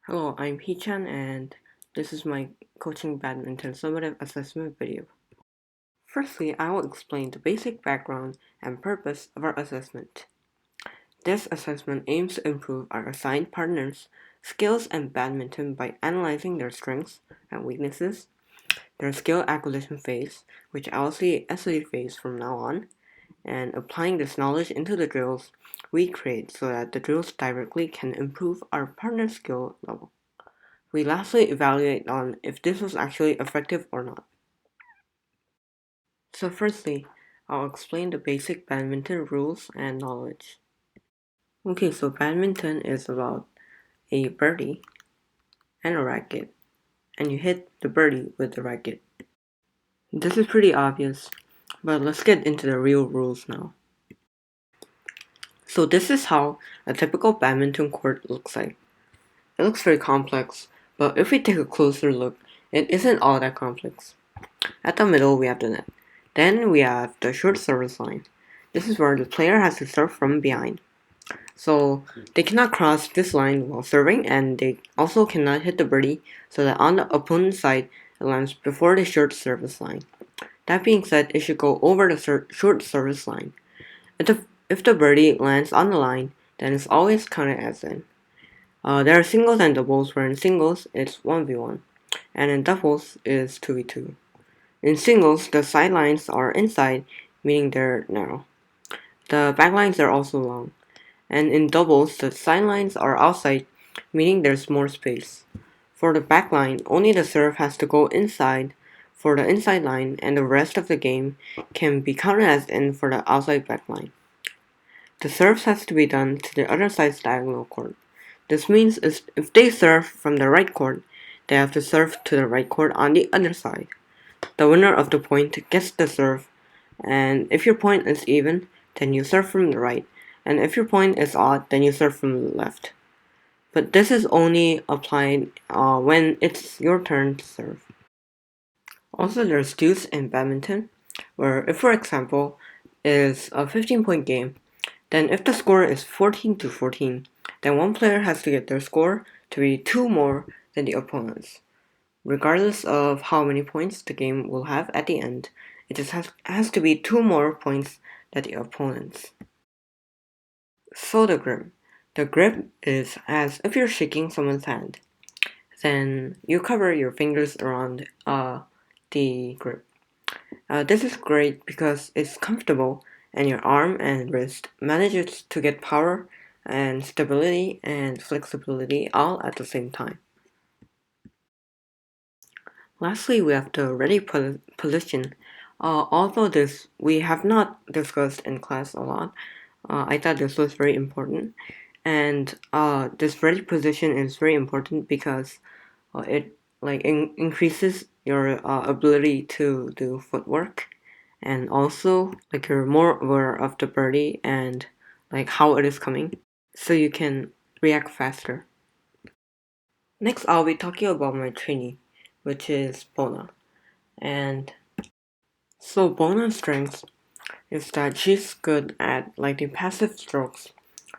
Hello, I'm Heechan and this is my coaching badminton summative assessment video. Firstly, I will explain the basic background and purpose of our assessment. This assessment aims to improve our assigned partners' skills in badminton by analyzing their strengths and weaknesses, their skill acquisition phase, which I'll see as a phase from now on, and applying this knowledge into the drills we create so that the drills directly can improve our partner's skill level. We lastly evaluate on if this was actually effective or not. So firstly, I'll explain the basic badminton rules and knowledge. Okay, so badminton is about a birdie and a racket, and you hit the birdie with the racket. This is pretty obvious, but let's get into the real rules now. So this is how a typical badminton court looks like. It looks very complex, but if we take a closer look, it isn't all that complex. At the middle, we have the net. Then we have the short service line. This is where the player has to serve from behind. So they cannot cross this line while serving, and they also cannot hit the birdie so that on the opponent's side it lands before the short service line. That being said, it should go over the short service line. If the birdie lands on the line, then it's always counted as in. There are singles and doubles, where in singles it's 1v1, and in doubles it's 2v2. In singles, the sidelines are inside, meaning they're narrow. The backlines are also long. And in doubles, the sidelines are outside, meaning there's more space. For the backline, only the serve has to go inside for the inside line, and the rest of the game can be counted as in for the outside backline. The serve has to be done to the other side's diagonal court. This means if they serve from the right court, they have to serve to the right court on the other side. The winner of the point gets the serve, and if your point is even, then you serve from the right, and if your point is odd, then you serve from the left. But this is only applied when it's your turn to serve. Also, there's deuce in badminton, where if, for example, is a 15-point game, then if the score is 14-14, then one player has to get their score to be 2 more than the opponent's. Regardless of how many points the game will have at the end, it just has to be 2 more points than the opponent's. So the grip. The grip is as if you're shaking someone's hand. Then you cover your fingers around the grip. This is great because it's comfortable and your arm and wrist manages to get power and stability and flexibility all at the same time. Lastly, we have the ready position. Although this we have not discussed in class a lot, I thought this was very important. And this ready position is very important because it increases your ability to do footwork, and also like you're more aware of the birdie and like how it is coming, so you can react faster. Next, I'll be talking about my trainee, which is Bona. And so Bona's strength is that she's good at like the passive strokes,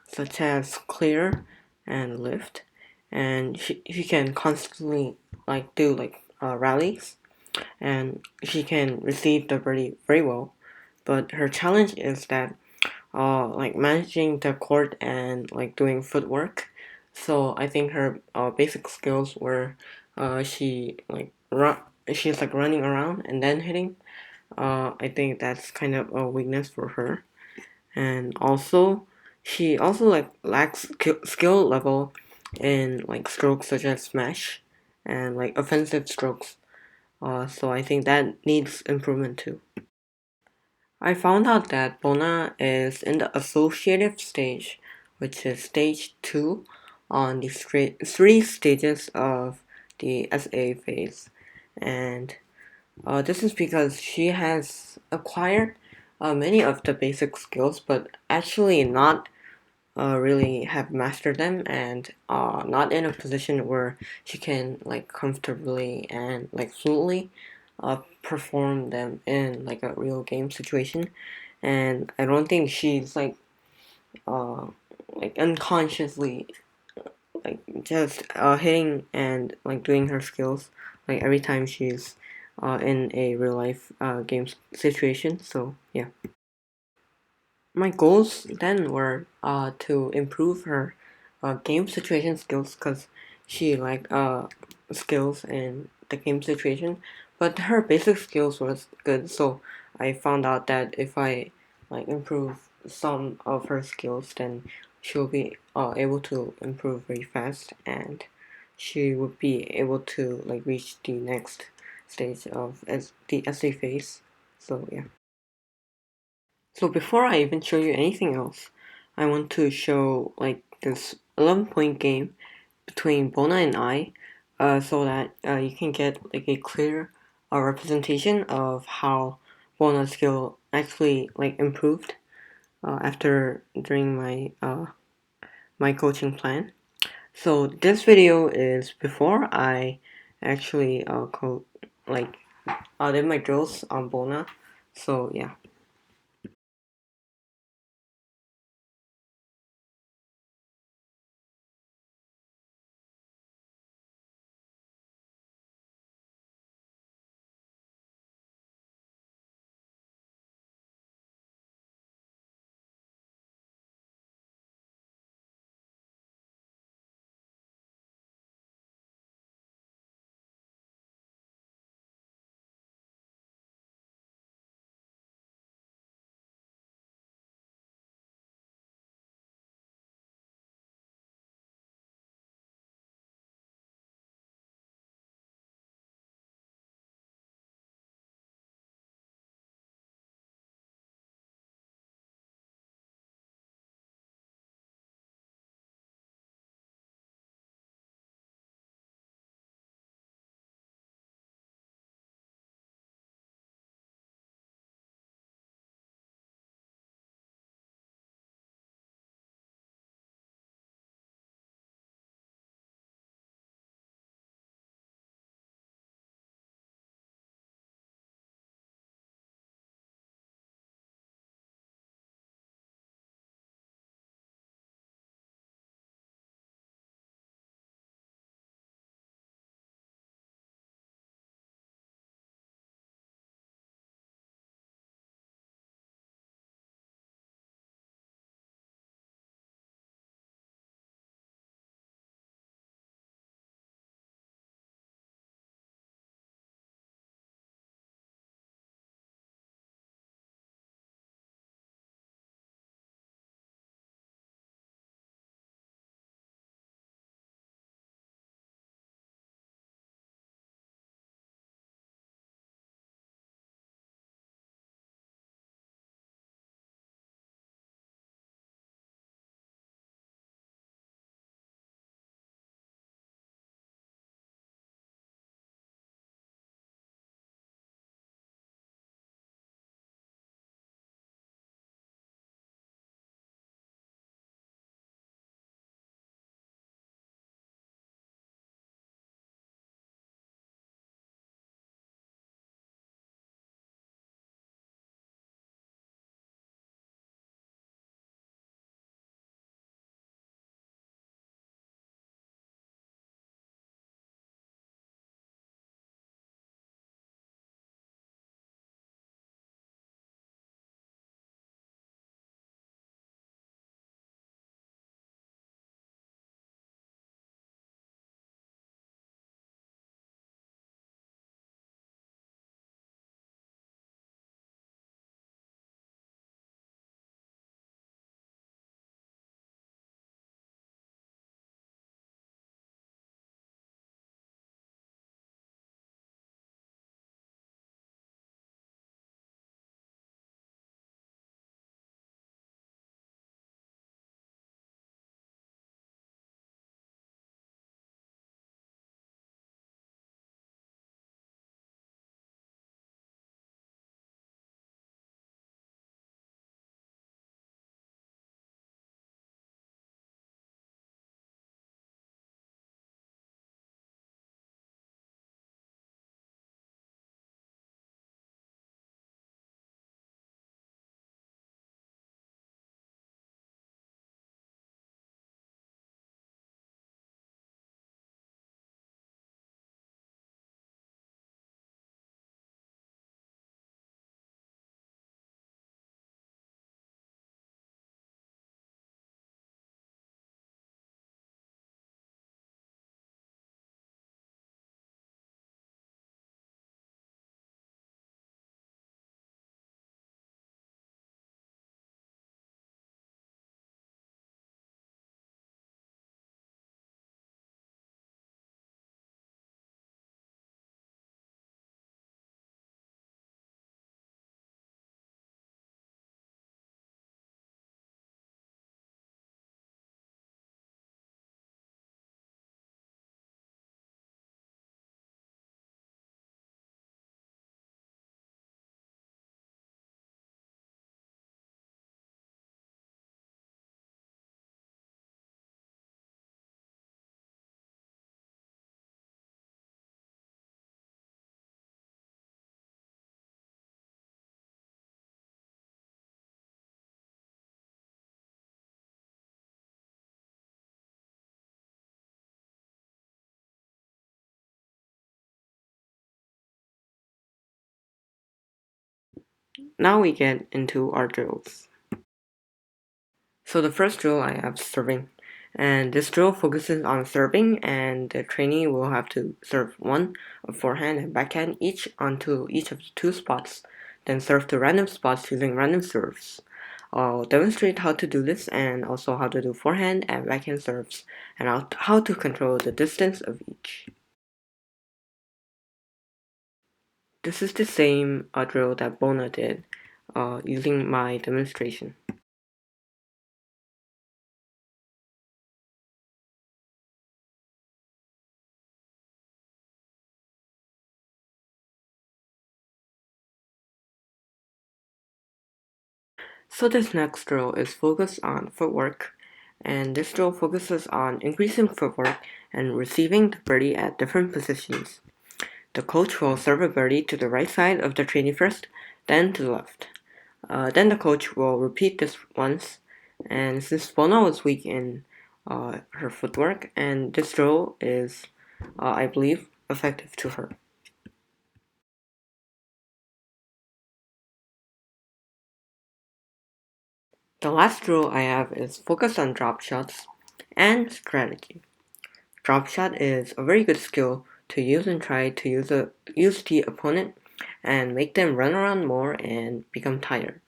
such as clear and lift, and she can constantly like do rallies, and she can receive the birdie very well. But her challenge is that like managing the court and like doing footwork. So I think her basic skills were she's like running around and then hitting. I think that's kind of a weakness for her, and also she also like lacks skill level in like strokes such as smash and like offensive strokes. So I think that needs improvement too. I found out that Bona is in the associative stage, which is stage 2 on the three stages of the SA phase. And this is because she has acquired many of the basic skills, but actually not really have mastered them, and not in a position where she can like comfortably and like fluently perform them in like a real game situation. And I don't think she's uh, like unconsciously like just hitting and like doing her skills like every time she's in a real life game situation. So yeah, my goals then were to improve her game situation skills because she like skills in the game situation, but her basic skills was good. So I found out that if I like improve some of her skills, then she'll be able to improve very fast, and she would be able to like reach the next stage of as the essay phase. So yeah. So before I even show you anything else, I want to show like this 11-point game between Bona and I, so that you can get like a clear representation of how Bona's skill actually like improved after during my coaching plan. So this video is before I actually like did my drills on Bona. So yeah. Now we get into our drills. So the first drill I have serving, and this drill focuses on serving, and the trainee will have to serve one of forehand and backhand each onto each of the two spots, then serve to random spots using random serves. I'll demonstrate how to do this and also how to do forehand and backhand serves, and how to control the distance of each. This is the same drill that Bona did using my demonstration. So this next drill is focused on footwork, and this drill focuses on increasing footwork and receiving the birdie at different positions. The coach will serve a birdie to the right side of the trainee first, then to the left. Then the coach will repeat this once, and since Bona was weak in her footwork, and this drill is, I believe, effective to her. The last drill I have is focused on drop shots and strategy. Drop shot is a very good skill to use and try to use the opponent and make them run around more and become tired.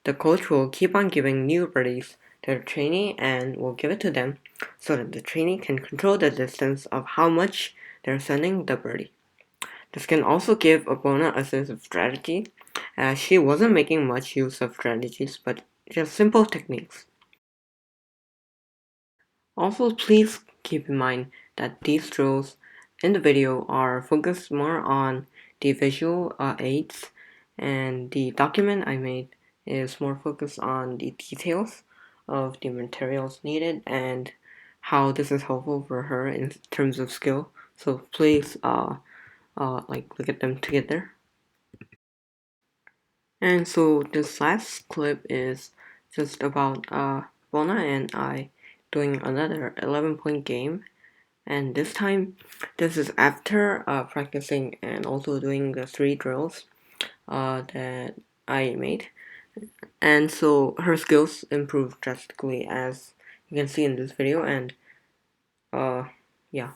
The coach will keep on giving new birdies to the trainee and will give it to them so that the trainee can control the distance of how much they're sending the birdie. This can also give Abona a sense of strategy, as she wasn't making much use of strategies but just simple techniques. Also, please keep in mind that these drills in the video are focused more on the visual aids, and the document I made is more focused on the details of the materials needed and how this is helpful for her in terms of skill. So please like look at them together. And so this last clip is just about Bona and I doing another 11-point game, and this time this is after practicing and also doing the 3 drills that I made, and so her skills improved drastically as you can see in this video, and uh yeah.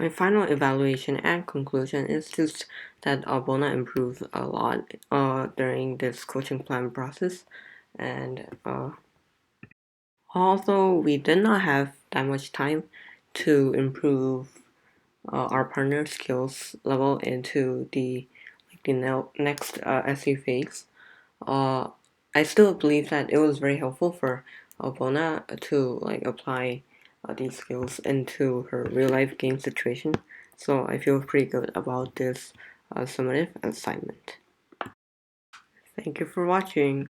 My final evaluation and conclusion is just that Bona improved a lot during this coaching plan process, and although we did not have that much time to improve our partner skills level into the next SE phase, uh, I still believe that it was very helpful for Bona to apply these skills into her real life game situation. So I feel pretty good about this summative assignment. Thank you for watching.